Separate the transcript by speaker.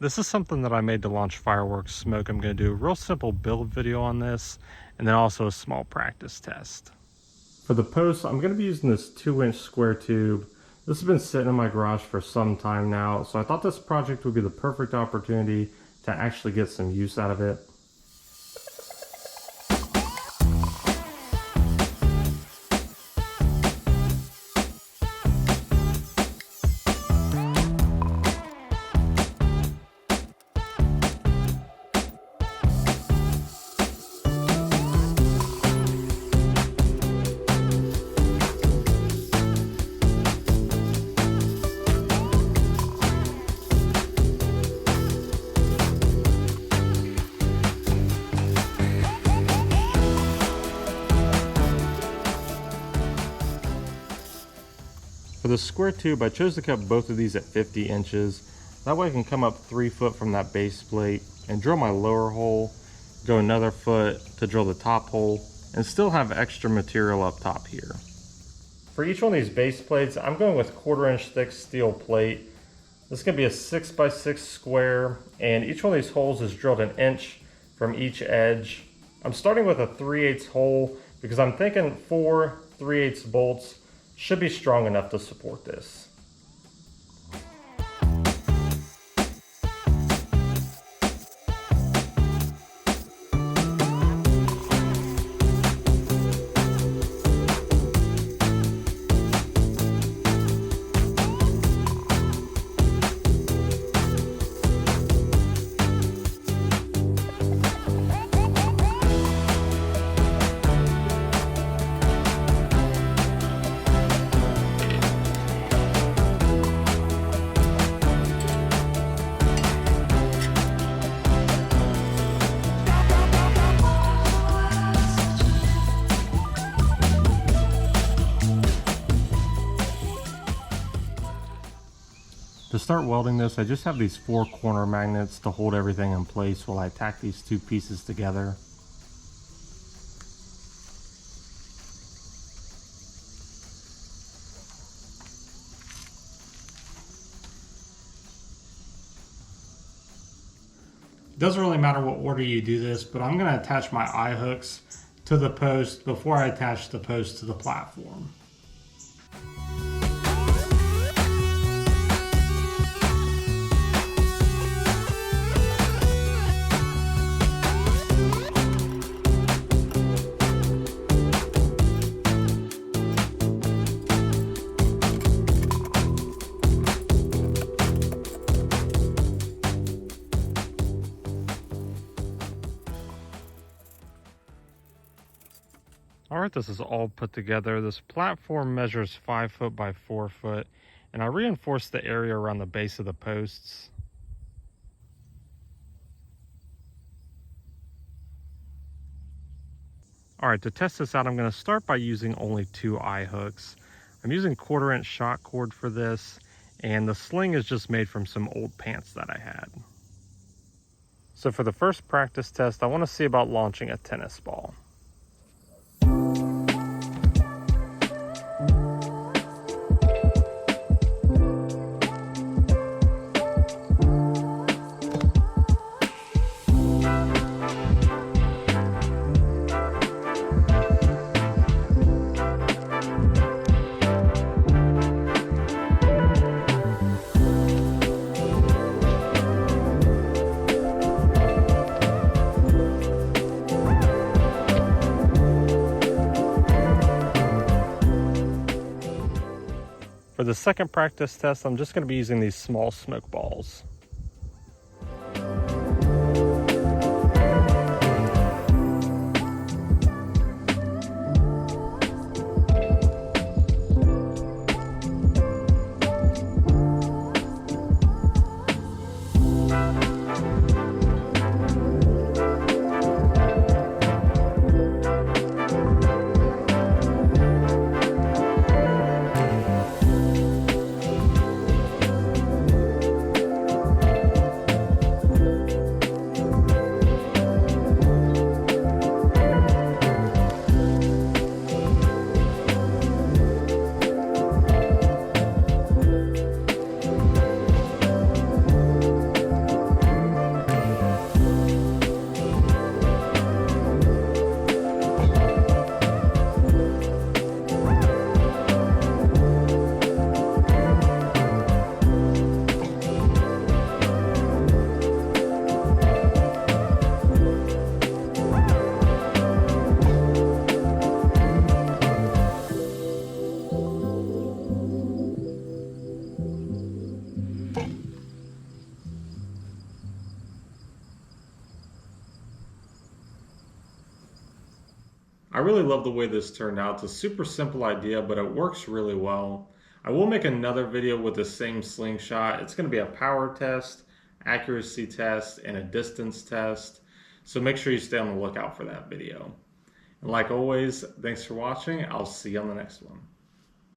Speaker 1: This is something that I made to launch fireworks smoke. I'm going to do a real simple build video on this, and then also a small practice test. For the post, I'm going to be using this 2-inch square tube. This has been sitting in my garage for some time now, so I thought this project would be the perfect opportunity to actually get some use out of it. For the square tube, I chose to cut both of these at 50 inches. That way I can come up 3 foot from that base plate and drill my lower hole, go another foot to drill the top hole, and still have extra material up top here. For each one of these base plates, I'm going with 1/4-inch thick steel plate. This is going to be a 6x6 square, and each one of these holes is drilled 1 inch from each edge. I'm starting with a 3/8 hole because I'm thinking 4 3/8 bolts should be strong enough to support this. To start welding this, I just have these 4 corner magnets to hold everything in place while I tack these 2 pieces together. It doesn't really matter what order you do this, but I'm going to attach my eye hooks to the post before I attach the post to the platform. Alright, this is all put together. This platform measures 5 foot by 4 foot, and I reinforced the area around the base of the posts. Alright, to test this out, I'm going to start by using only 2 eye hooks. I'm using 1/4-inch shot cord for this, and the sling is just made from some old pants that I had. So for the first practice test, I want to see about launching a tennis ball. For the second practice test, I'm just going to be using these small smoke balls. really love the way this turned out. It's a super simple idea, but it works really well. I will make another video with the same slingshot. It's going to be a power test, accuracy test, and a distance test. So make sure you stay on the lookout for that video. And like always, thanks for watching. I'll see you on the next one.